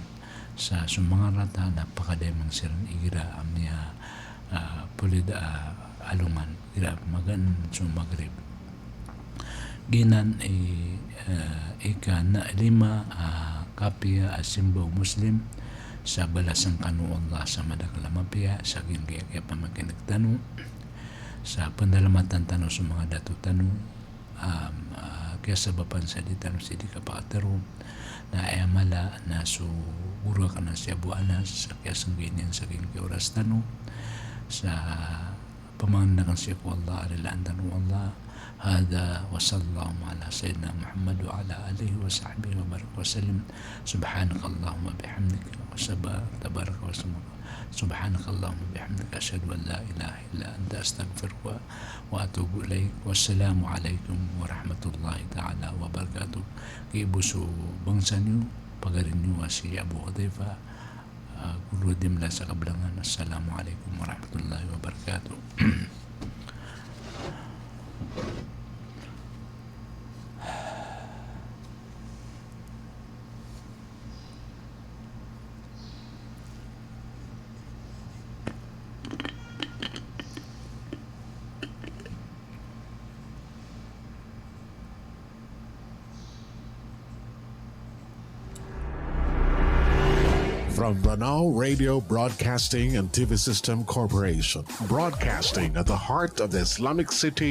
sa sumanga rata napakademang silang igira amniya pulida alungan igira magan sumagrib ginan ika na 5 kapya asimbaw Muslim sa balasang kanu Allah sa madakalamapya sa gingkaya kaya pamakinagtano sa pandalamatan tano sa mga datu tano kaya sa bapan sa di tano sa di kapakataro na ayamala na so gura ka na siya buanas sa kaya sangginyan sa gingkaya oras tano sa pamanganakan siya ko Allah arilaan tano Allah هذا وصلى الله على سيدنا محمد وعلى آله وصحبه وبارك وسلم سبحانك اللهم وبحمدك تبارك واسمك سبحانك اللهم وبحمدك أشهد أن لا إله إلا أنت أستغفرك وأتوب إليك والسلام عليكم ورحمة الله تعالى وبركاته كيبوسو بنسانيو pagarinyo si Abu Hudayfa Rudim la sa kablangan. Assalamualaikum warahmatullahi wabarakatuh. From Banal Radio Broadcasting and TV System Corporation, broadcasting at the heart of the Islamic city